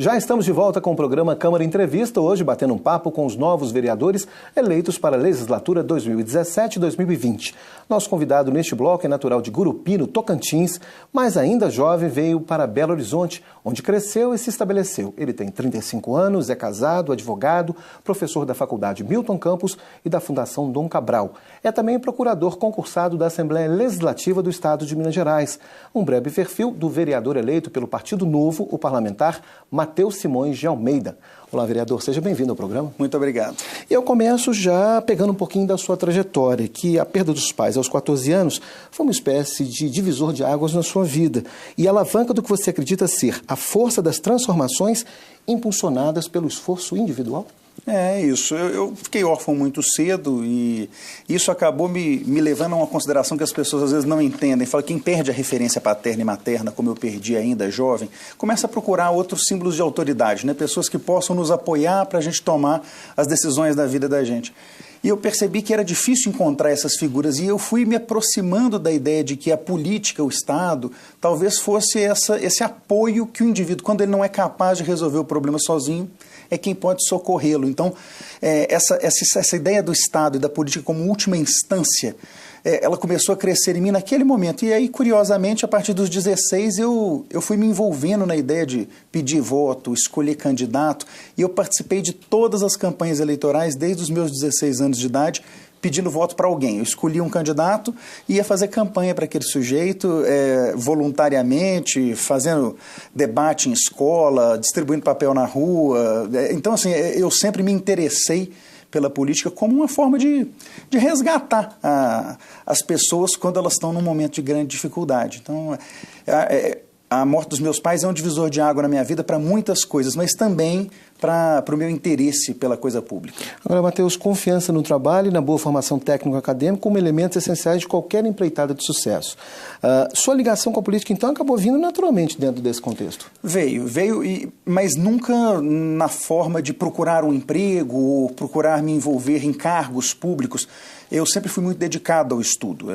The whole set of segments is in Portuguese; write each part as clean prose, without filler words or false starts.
Já estamos de volta com o programa Câmara Entrevista, hoje batendo um papo com os novos vereadores eleitos para a legislatura 2017-2020. Nosso convidado neste bloco é natural de Gurupi, no Tocantins, mas ainda jovem veio para Belo Horizonte, onde cresceu e se estabeleceu. Ele tem 35 anos, é casado, advogado, professor da Faculdade Milton Campos e da Fundação Dom Cabral. É também procurador concursado da Assembleia Legislativa do Estado de Minas Gerais. Um breve perfil do vereador eleito pelo Partido Novo, o parlamentar Matheus Simões de Almeida. Olá, vereador, seja bem-vindo ao programa. Muito obrigado. Eu começo já pegando um pouquinho da sua trajetória, que a perda dos pais aos 14 anos foi uma espécie de divisor de águas na sua vida e alavanca do que você acredita ser a força das transformações impulsionadas pelo esforço individual? É isso, eu fiquei órfão muito cedo e isso acabou me levando a uma consideração que as pessoas às vezes não entendem. Fala, quem perde a referência paterna e materna, como eu perdi ainda jovem, começa a procurar outros símbolos de autoridade, né? Pessoas que possam nos apoiar para a gente tomar as decisões da vida da gente. E eu percebi que era difícil encontrar essas figuras e eu fui me aproximando da ideia de que a política, o Estado, talvez fosse esse apoio que o indivíduo, quando ele não é capaz de resolver o problema sozinho, é quem pode socorrê-lo. Então, essa ideia do Estado e da política como última instância, ela começou a crescer em mim naquele momento. E aí, curiosamente, a partir dos 16, eu fui me envolvendo na ideia de pedir voto, escolher candidato, e eu participei de todas as campanhas eleitorais desde os meus 16 anos de idade, pedindo voto para alguém. Eu escolhia um candidato e ia fazer campanha para aquele sujeito voluntariamente, fazendo debate em escola, distribuindo papel na rua. Então, assim, eu sempre me interessei pela política como uma forma de resgatar as pessoas quando elas estão num momento de grande dificuldade. Então, a morte dos meus pais é um divisor de água na minha vida para muitas coisas, mas também para o meu interesse pela coisa pública. Agora, Matheus, confiança no trabalho e na boa formação técnico-acadêmica como elementos essenciais de qualquer empreitada de sucesso. Sua ligação com a política, então, acabou vindo naturalmente dentro desse contexto? Veio, mas nunca na forma de procurar um emprego ou procurar me envolver em cargos públicos. Eu sempre fui muito dedicado ao estudo.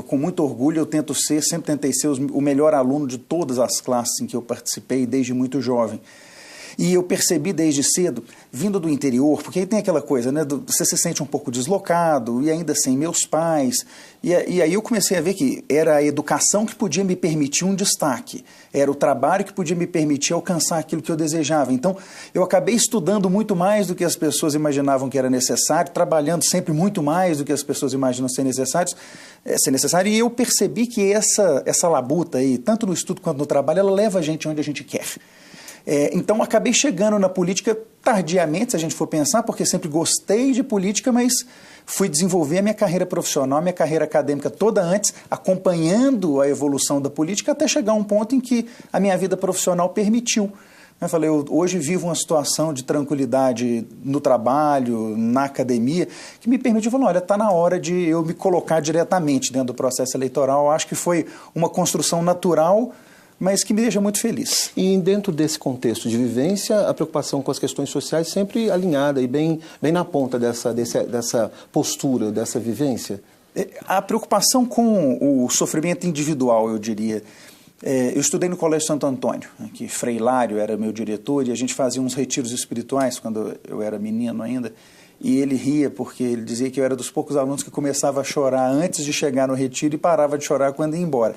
Com muito orgulho, sempre tentei ser o melhor aluno de todas as classes em que eu participei, desde muito jovem. E eu percebi desde cedo, vindo do interior, porque aí tem aquela coisa, né, você se sente um pouco deslocado, e ainda sem meus pais, e aí eu comecei a ver que era a educação que podia me permitir um destaque, era o trabalho que podia me permitir alcançar aquilo que eu desejava. Então, eu acabei estudando muito mais do que as pessoas imaginavam que era necessário, trabalhando sempre muito mais do que as pessoas imaginam ser necessário, e eu percebi que essa labuta aí, tanto no estudo quanto no trabalho, ela leva a gente onde a gente quer. Então, acabei chegando na política tardiamente, se a gente for pensar, porque sempre gostei de política, mas fui desenvolver a minha carreira profissional, a minha carreira acadêmica toda antes, acompanhando a evolução da política, até chegar a um ponto em que a minha vida profissional permitiu. Eu falei, hoje vivo uma situação de tranquilidade no trabalho, na academia, que me permitiu falar, olha, está na hora de eu me colocar diretamente dentro do processo eleitoral. Eu acho que foi uma construção natural, mas que me deixa muito feliz. E dentro desse contexto de vivência, a preocupação com as questões sociais sempre alinhada e bem na ponta dessa postura, dessa vivência? A preocupação com o sofrimento individual, eu diria. Eu estudei no Colégio Santo Antônio, que Frei Hilário era meu diretor, e a gente fazia uns retiros espirituais quando eu era menino ainda, e ele ria porque ele dizia que eu era dos poucos alunos que começava a chorar antes de chegar no retiro e parava de chorar quando ia embora.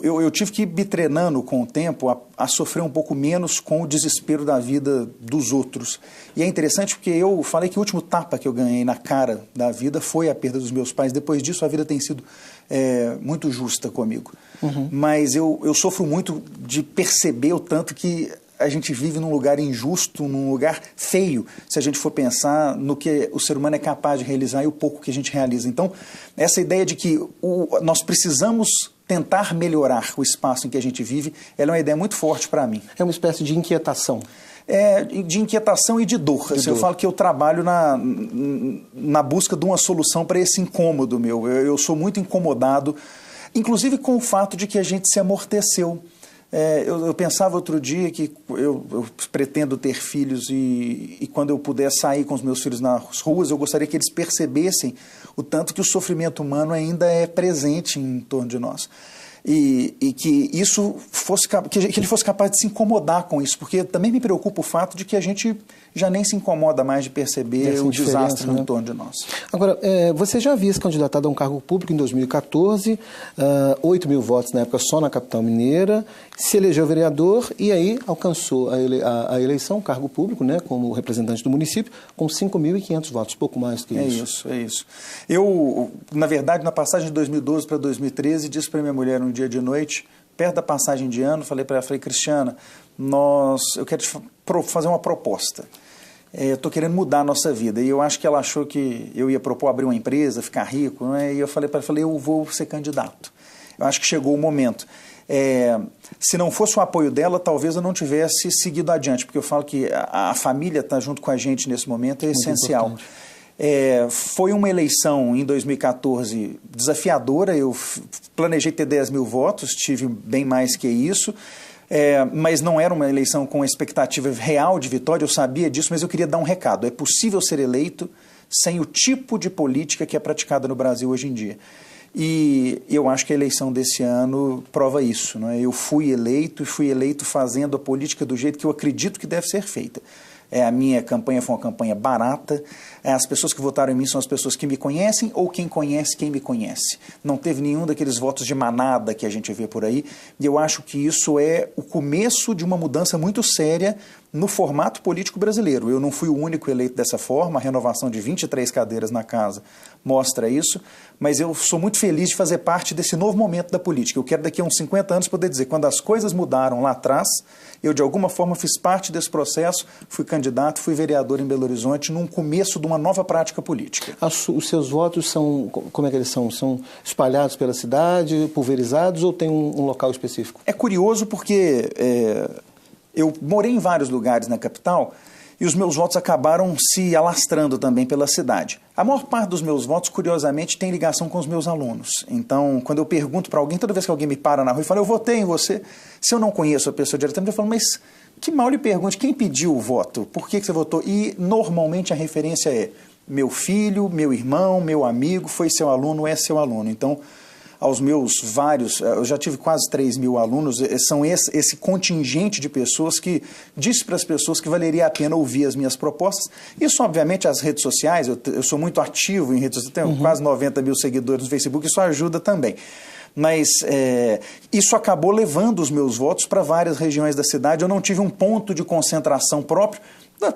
Eu tive que ir me treinando com o tempo a sofrer um pouco menos com o desespero da vida dos outros. E é interessante porque eu falei que o último tapa que eu ganhei na cara da vida foi a perda dos meus pais. Depois disso, a vida tem sido muito justa comigo. Uhum. Mas eu sofro muito de perceber o tanto que a gente vive num lugar injusto, num lugar feio, se a gente for pensar no que o ser humano é capaz de realizar e o pouco que a gente realiza. Então, essa ideia de que nós precisamos tentar melhorar o espaço em que a gente vive, ela é uma ideia muito forte para mim. É uma espécie de inquietação. De inquietação e de dor. Eu falo que eu trabalho na busca de uma solução para esse incômodo meu. Eu sou muito incomodado, inclusive com o fato de que a gente se amorteceu. Eu pensava outro dia que eu pretendo ter filhos e quando eu puder sair com os meus filhos nas ruas, eu gostaria que eles percebessem o tanto que o sofrimento humano ainda é presente em torno de nós. e que isso fosse, que ele fosse capaz de se incomodar com isso, porque também me preocupa o fato de que a gente já nem se incomoda mais de perceber o desastre no entorno de nós. Agora, você já havia se candidatado a um cargo público em 2014, 8 mil votos na época só na capital mineira, se elegeu vereador e aí alcançou a eleição, cargo público, né, como representante do município, com 5.500 votos, pouco mais que isso. É isso. Eu, na verdade, na passagem de 2012 para 2013, disse para minha mulher um dia de noite, perto da passagem de ano, falei para ela, Cristiana, eu quero te fazer uma proposta. Eu estou querendo mudar a nossa vida. E eu acho que ela achou que eu ia propor abrir uma empresa, ficar rico, né? E eu falei para ela, eu vou ser candidato. Eu acho que chegou o momento. Se não fosse o apoio dela, talvez eu não tivesse seguido adiante, porque eu falo que a família estar junto com a gente nesse momento é essencial. Foi uma eleição em 2014 desafiadora, eu planejei ter 10 mil votos, tive bem mais que isso, mas não era uma eleição com expectativa real de vitória, eu sabia disso, mas eu queria dar um recado. É possível ser eleito sem o tipo de política que é praticada no Brasil hoje em dia. E eu acho que a eleição desse ano prova isso, não é? Eu fui eleito e fui eleito fazendo a política do jeito que eu acredito que deve ser feita. A minha campanha foi uma campanha barata, as pessoas que votaram em mim são as pessoas que me conhecem ou quem conhece quem me conhece. Não teve nenhum daqueles votos de manada que a gente vê por aí, e eu acho que isso é o começo de uma mudança muito séria no formato político brasileiro. Eu não fui o único eleito dessa forma, a renovação de 23 cadeiras na casa mostra isso, mas eu sou muito feliz de fazer parte desse novo momento da política. Eu quero daqui a uns 50 anos poder dizer, quando as coisas mudaram lá atrás, eu de alguma forma fiz parte desse processo, fui candidato, fui vereador em Belo Horizonte, num começo de uma nova prática política. Os seus votos são, como é que eles são? São espalhados pela cidade, pulverizados ou tem um local específico? É curioso porque eu morei em vários lugares na capital e os meus votos acabaram se alastrando também pela cidade. A maior parte dos meus votos, curiosamente, tem ligação com os meus alunos. Então, quando eu pergunto para alguém, toda vez que alguém me para na rua e fala, eu votei em você, se eu não conheço a pessoa diretamente, eu falo, mas que mal lhe pergunte, quem pediu o voto? Por que você votou? E, normalmente, a referência é meu filho, meu irmão, meu amigo, foi seu aluno, é seu aluno. Então, aos meus vários, eu já tive quase 3 mil alunos, são esse contingente de pessoas que disse para as pessoas que valeria a pena ouvir as minhas propostas. Isso, obviamente, as redes sociais, eu sou muito ativo em redes sociais, tenho quase 90 mil seguidores no Facebook, isso ajuda também. Mas isso acabou levando os meus votos para várias regiões da cidade, eu não tive um ponto de concentração próprio.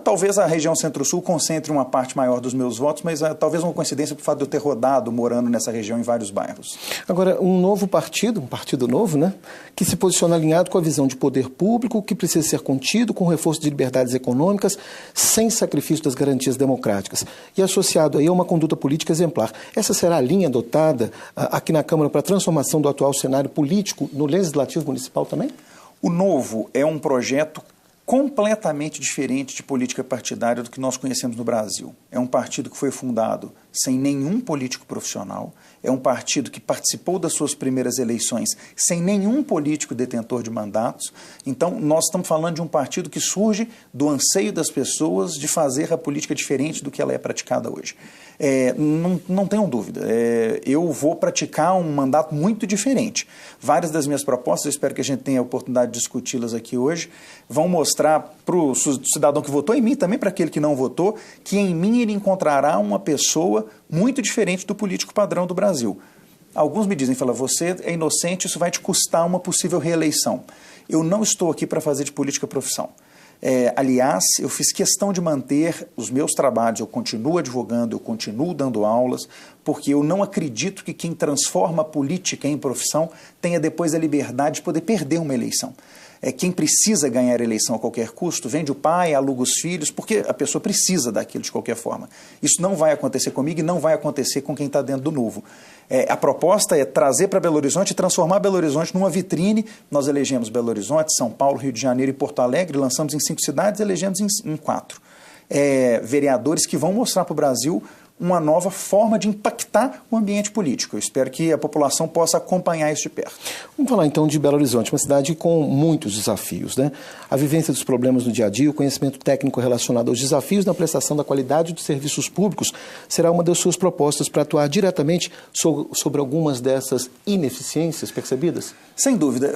Talvez a região Centro-Sul concentre uma parte maior dos meus votos, mas talvez uma coincidência por fato de eu ter rodado, morando nessa região em vários bairros. Agora, um novo partido, um partido novo, né, que se posiciona alinhado com a visão de poder público, que precisa ser contido com reforço de liberdades econômicas, sem sacrifício das garantias democráticas, e associado aí a uma conduta política exemplar. Essa será a linha adotada aqui na Câmara para a transformação do atual cenário político no Legislativo Municipal também? O Novo é um projeto completamente diferente de política partidária do que nós conhecemos no Brasil. É um partido que foi fundado sem nenhum político profissional, é um partido que participou das suas primeiras eleições sem nenhum político detentor de mandatos. Então, nós estamos falando de um partido que surge do anseio das pessoas de fazer a política diferente do que ela é praticada hoje. Não tenham dúvida, eu vou praticar um mandato muito diferente. Várias das minhas propostas, eu espero que a gente tenha a oportunidade de discuti-las aqui hoje, vão mostrar para o cidadão que votou em mim, também para aquele que não votou, que em mim ele encontrará uma pessoa muito diferente do político padrão do Brasil. Alguns me dizem, você é inocente, isso vai te custar uma possível reeleição. Eu não estou aqui para fazer de política profissão. Aliás, eu fiz questão de manter os meus trabalhos, eu continuo advogando, eu continuo dando aulas, porque eu não acredito que quem transforma a política em profissão tenha depois a liberdade de poder perder uma eleição. Quem precisa ganhar a eleição a qualquer custo, vende o pai, aluga os filhos, porque a pessoa precisa daquilo de qualquer forma. Isso não vai acontecer comigo e não vai acontecer com quem está dentro do Novo. A proposta é trazer para Belo Horizonte e transformar Belo Horizonte numa vitrine. Nós elegemos Belo Horizonte, São Paulo, Rio de Janeiro e Porto Alegre, lançamos em 5 cidades e elegemos em 4. Vereadores que vão mostrar para o Brasil uma nova forma de impactar o ambiente político. Eu espero que a população possa acompanhar isso de perto. Vamos falar então de Belo Horizonte, uma cidade com muitos desafios, né? A vivência dos problemas no dia a dia, o conhecimento técnico relacionado aos desafios na prestação da qualidade dos serviços públicos será uma das suas propostas para atuar diretamente sobre algumas dessas ineficiências percebidas? Sem dúvida.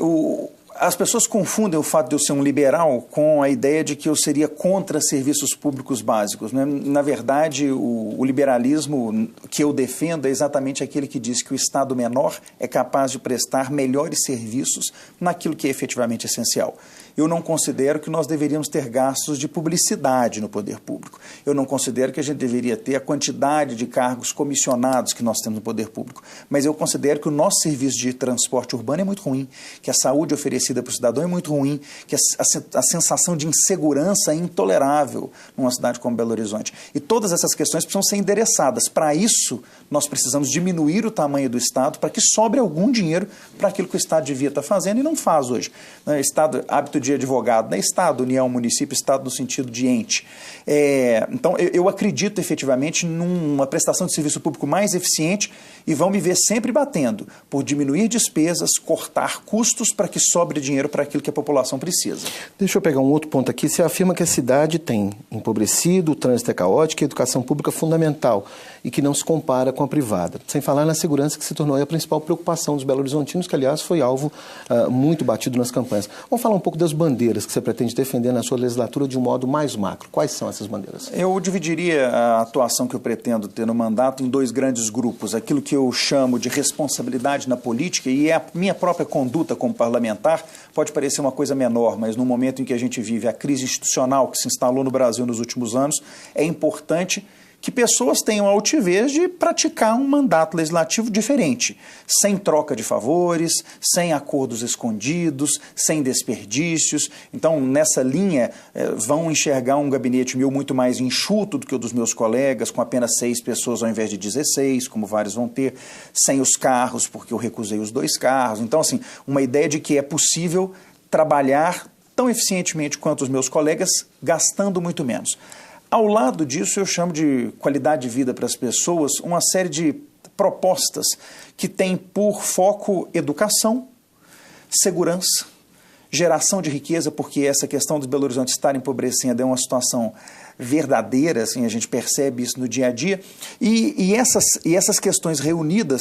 As pessoas confundem o fato de eu ser um liberal com a ideia de que eu seria contra serviços públicos básicos, né? Na verdade, o liberalismo que eu defendo é exatamente aquele que diz que o Estado menor é capaz de prestar melhores serviços naquilo que é efetivamente essencial. Eu não considero que nós deveríamos ter gastos de publicidade no poder público. Eu não considero que a gente deveria ter a quantidade de cargos comissionados que nós temos no poder público. Mas eu considero que o nosso serviço de transporte urbano é muito ruim, que a saúde oferecida para o cidadão é muito ruim, que a sensação de insegurança é intolerável numa cidade como Belo Horizonte. E todas essas questões precisam ser endereçadas. Para isso, nós precisamos diminuir o tamanho do Estado para que sobre algum dinheiro para aquilo que o Estado devia estar fazendo e não faz hoje. Estado, hábito de advogado, né? Estado, União, município, Estado no sentido de ente. Então, eu acredito efetivamente numa prestação de serviço público mais eficiente e vão me ver sempre batendo por diminuir despesas, cortar custos para que sobre dinheiro para aquilo que a população precisa. Deixa eu pegar um outro ponto aqui. Você afirma que a cidade tem empobrecido, o trânsito é caótico e a educação pública fundamental e que não se compara com a privada. Sem falar na segurança que se tornou a principal preocupação dos belo-horizontinos, que aliás foi alvo muito batido nas campanhas. Vamos falar um pouco das bandeiras que você pretende defender na sua legislatura de um modo mais macro. Quais são essas bandeiras? Eu dividiria a atuação que eu pretendo ter no mandato em dois grandes grupos. Aquilo que eu chamo de responsabilidade na política e a minha própria conduta como parlamentar pode parecer uma coisa menor, mas no momento em que a gente vive a crise institucional que se instalou no Brasil nos últimos anos, é importante que pessoas tenham a altivez de praticar um mandato legislativo diferente, sem troca de favores, sem acordos escondidos, sem desperdícios. Então, nessa linha, vão enxergar um gabinete meu muito mais enxuto do que o dos meus colegas, com apenas 6 pessoas ao invés de 16, como vários vão ter, sem os carros, porque eu recusei os 2 carros. Então, assim, uma ideia de que é possível trabalhar tão eficientemente quanto os meus colegas, gastando muito menos. Ao lado disso, eu chamo de qualidade de vida para as pessoas uma série de propostas que têm por foco educação, segurança, geração de riqueza, porque essa questão do Belo Horizonte estar empobrecendo é uma situação verdadeira, assim, a gente percebe isso no dia a dia, e essas questões reunidas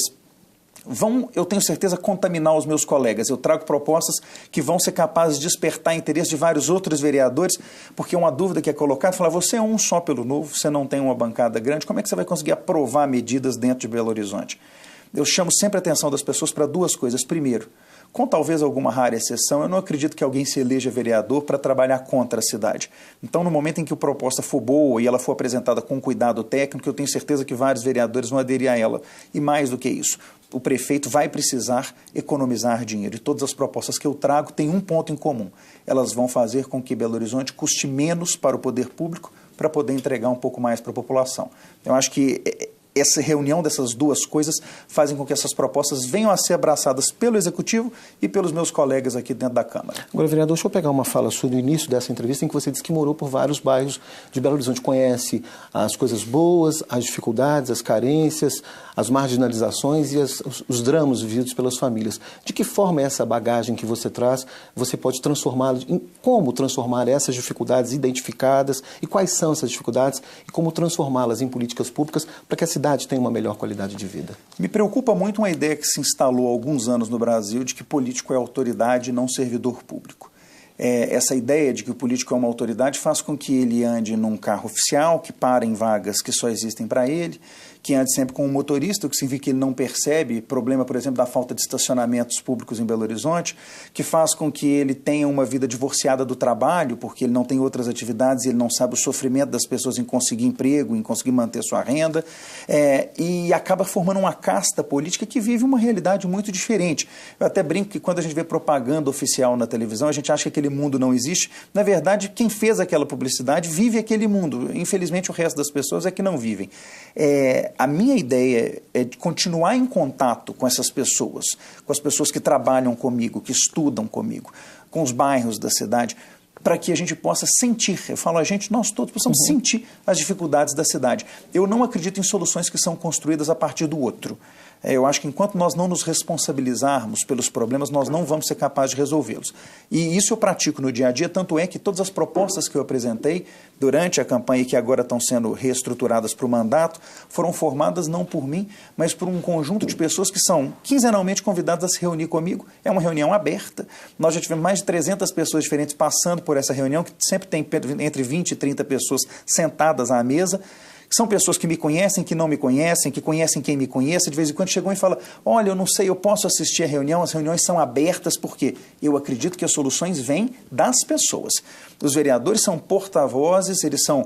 vão, eu tenho certeza, contaminar os meus colegas. Eu trago propostas que vão ser capazes de despertar interesse de vários outros vereadores, porque uma dúvida que é colocada, falar, você é um só pelo Novo, você não tem uma bancada grande, como é que você vai conseguir aprovar medidas dentro de Belo Horizonte? Eu chamo sempre a atenção das pessoas para 2 coisas. Primeiro, com talvez alguma rara exceção, eu não acredito que alguém se eleja vereador para trabalhar contra a cidade. Então, no momento em que a proposta for boa e ela for apresentada com cuidado técnico, eu tenho certeza que vários vereadores vão aderir a ela. E mais do que isso, o prefeito vai precisar economizar dinheiro. E todas as propostas que eu trago têm um ponto em comum. Elas vão fazer com que Belo Horizonte custe menos para o poder público para poder entregar um pouco mais para a população. Eu acho que essa reunião dessas 2 coisas fazem com que essas propostas venham a ser abraçadas pelo Executivo e pelos meus colegas aqui dentro da Câmara. Agora, vereador, deixa eu pegar uma fala sua no início dessa entrevista em que você disse que morou por vários bairros de Belo Horizonte. Conhece as coisas boas, as dificuldades, as carências, as marginalizações e os dramas vividos pelas famílias. De que forma essa bagagem que você traz, você pode transformá-la, como transformar essas dificuldades identificadas e quais são essas dificuldades e como transformá-las em políticas públicas para que a cidade tenha uma melhor qualidade de vida? Me preocupa muito uma ideia que se instalou há alguns anos no Brasil de que político é autoridade e não servidor público. Essa ideia de que o político é uma autoridade faz com que ele ande num carro oficial, que para em vagas que só existem para ele, que ande sempre com um motorista, o que significa que ele não percebe problema, por exemplo, da falta de estacionamentos públicos em Belo Horizonte, que faz com que ele tenha uma vida divorciada do trabalho, porque ele não tem outras atividades e ele não sabe o sofrimento das pessoas em conseguir emprego, em conseguir manter sua renda, e acaba formando uma casta política que vive uma realidade muito diferente. Eu até brinco que quando a gente vê propaganda oficial na televisão, a gente acha que aquele mundo não existe. Na verdade, quem fez aquela publicidade vive aquele mundo. Infelizmente, o resto das pessoas é que não vivem. A minha ideia é de continuar em contato com essas pessoas, com as pessoas que trabalham comigo, que estudam comigo, com os bairros da cidade, para que a gente possa sentir, eu falo a gente, nós todos possamos sentir as dificuldades da cidade. Eu não acredito em soluções que são construídas a partir do outro. Eu acho que enquanto nós não nos responsabilizarmos pelos problemas, nós não vamos ser capazes de resolvê-los. E isso eu pratico no dia a dia, tanto é que todas as propostas que eu apresentei durante a campanha e que agora estão sendo reestruturadas para o mandato, foram formadas não por mim, mas por um conjunto de pessoas que são quinzenalmente convidadas a se reunir comigo. É uma reunião aberta. Nós já tivemos mais de 300 pessoas diferentes passando por essa reunião, que sempre tem entre 20 e 30 pessoas sentadas à mesa. São pessoas que me conhecem, que não me conhecem, que conhecem quem me conhece, de vez em quando chegam e falam, olha, eu não sei, eu posso assistir a reunião, as reuniões são abertas, porque eu acredito que as soluções vêm das pessoas. Os vereadores são porta-vozes, eles são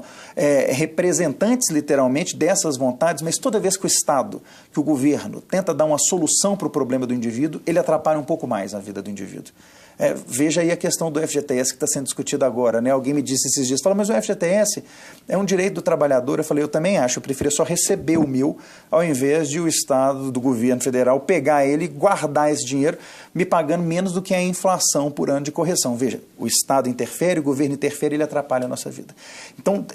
representantes, literalmente, dessas vontades, mas toda vez que o Estado, que o governo, tenta dar uma solução para o problema do indivíduo, ele atrapalha um pouco mais a vida do indivíduo. Veja aí a questão do FGTS que está sendo discutida agora, né? Alguém me disse esses dias, fala, mas o FGTS é um direito do trabalhador. Eu falei, eu também acho, eu preferia só receber o meu, ao invés de o Estado, do governo federal, pegar ele e guardar esse dinheiro, me pagando menos do que a inflação por ano de correção. Veja, o Estado interfere, o governo interfere, ele atrapalha a nossa vida. Então,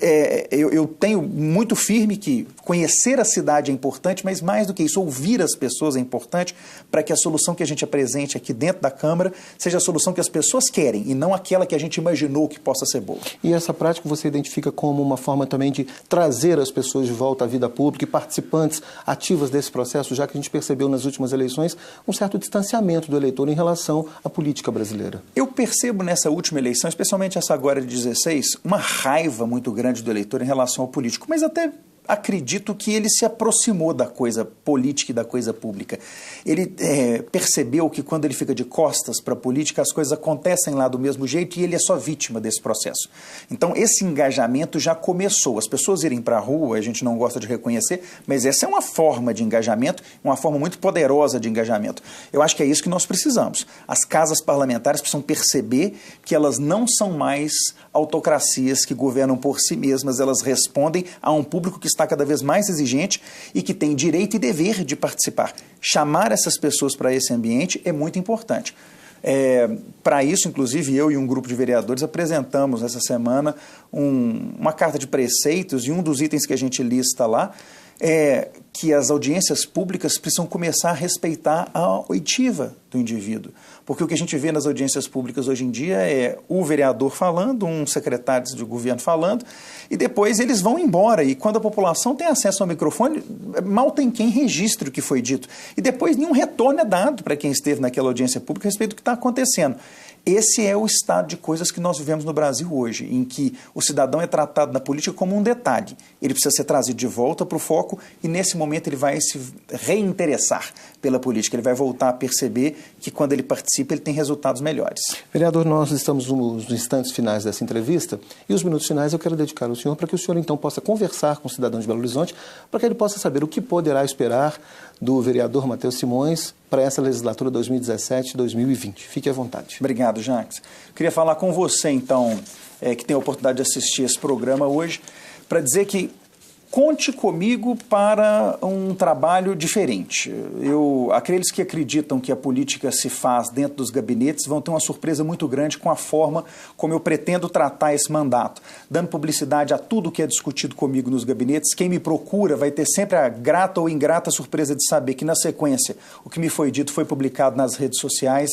eu tenho muito firme que conhecer a cidade é importante, mas mais do que isso, ouvir as pessoas é importante para que a solução que a gente apresente aqui dentro da Câmara seja a solução que as pessoas querem e não aquela que a gente imaginou que possa ser boa. E essa prática você identifica como uma forma também de trazer as pessoas de volta à vida pública e participantes ativas desse processo, já que a gente percebeu nas últimas eleições um certo distanciamento do eleitor em relação à política brasileira? Eu percebo nessa última eleição, especialmente essa agora de 16, uma raiva muito grande do eleitor em relação ao político, mas até acredito que ele se aproximou da coisa política e da coisa pública. Ele percebeu que quando ele fica de costas para a política, as coisas acontecem lá do mesmo jeito e ele é só vítima desse processo. Então, esse engajamento já começou. As pessoas irem para a rua, a gente não gosta de reconhecer, mas essa é uma forma de engajamento, uma forma muito poderosa de engajamento. Eu acho que é isso que nós precisamos. As casas parlamentares precisam perceber que elas não são mais autocracias que governam por si mesmas, elas respondem a um público que está cada vez mais exigente e que tem direito e dever de participar. Chamar essas pessoas para esse ambiente é muito importante. Para isso, inclusive, eu e um grupo de vereadores apresentamos essa semana uma carta de preceitos e um dos itens que a gente lista lá é que as audiências públicas precisam começar a respeitar a oitiva do indivíduo. Porque o que a gente vê nas audiências públicas hoje em dia é o vereador falando, um secretário de governo falando, e depois eles vão embora. E quando a população tem acesso ao microfone, mal tem quem registre o que foi dito. E depois nenhum retorno é dado para quem esteve naquela audiência pública a respeito do que está acontecendo. Esse é o estado de coisas que nós vivemos no Brasil hoje, em que o cidadão é tratado na política como um detalhe. Ele precisa ser trazido de volta para o foco e, nesse momento, ele vai se reinteressar pela política. Ele vai voltar a perceber que, quando ele participa, ele tem resultados melhores. Vereador, nós estamos nos instantes finais dessa entrevista e os minutos finais eu quero dedicar ao senhor para que o senhor, então, possa conversar com o cidadão de Belo Horizonte para que ele possa saber o que poderá esperar do vereador Matheus Simões para essa legislatura 2017-2020. Fique à vontade. Obrigado, Jacques. Queria falar com você, então, que tem a oportunidade de assistir esse programa hoje, para dizer que conte comigo para um trabalho diferente. Aqueles que acreditam que a política se faz dentro dos gabinetes vão ter uma surpresa muito grande com a forma como eu pretendo tratar esse mandato, dando publicidade a tudo que é discutido comigo nos gabinetes. Quem me procura vai ter sempre a grata ou ingrata surpresa de saber que, na sequência, o que me foi dito foi publicado nas redes sociais.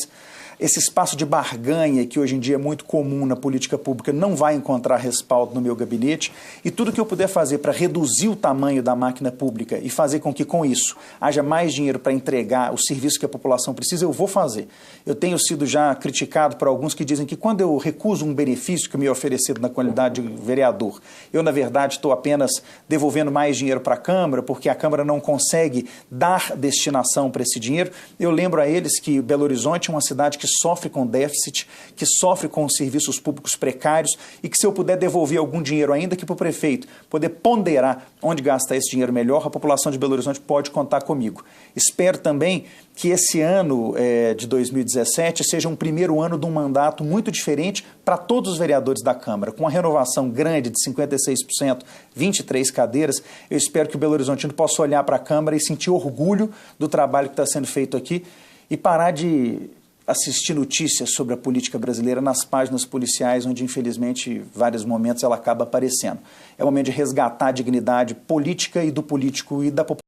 Esse espaço de barganha, que hoje em dia é muito comum na política pública, não vai encontrar respaldo no meu gabinete. E tudo que eu puder fazer para reduzir o tamanho da máquina pública e fazer com que, com isso, haja mais dinheiro para entregar o serviço que a população precisa, eu vou fazer. Eu tenho sido já criticado por alguns que dizem que quando eu recuso um benefício que me é oferecido na qualidade de vereador, eu, na verdade, estou apenas devolvendo mais dinheiro para a Câmara, porque a Câmara não consegue dar destinação para esse dinheiro. Eu lembro a eles que Belo Horizonte é uma cidade que sofre com déficit, que sofre com serviços públicos precários e que, se eu puder devolver algum dinheiro ainda que para o prefeito poder ponderar onde gastar esse dinheiro melhor, a população de Belo Horizonte pode contar comigo. Espero também que esse ano de 2017 seja um primeiro ano de um mandato muito diferente para todos os vereadores da Câmara, com uma renovação grande de 56%, 23 cadeiras. Eu espero que o Belo Horizontino possa olhar para a Câmara e sentir orgulho do trabalho que está sendo feito aqui e parar de assistir notícias sobre a política brasileira nas páginas policiais, onde, infelizmente, em vários momentos ela acaba aparecendo. É o momento de resgatar a dignidade política e do político e da população.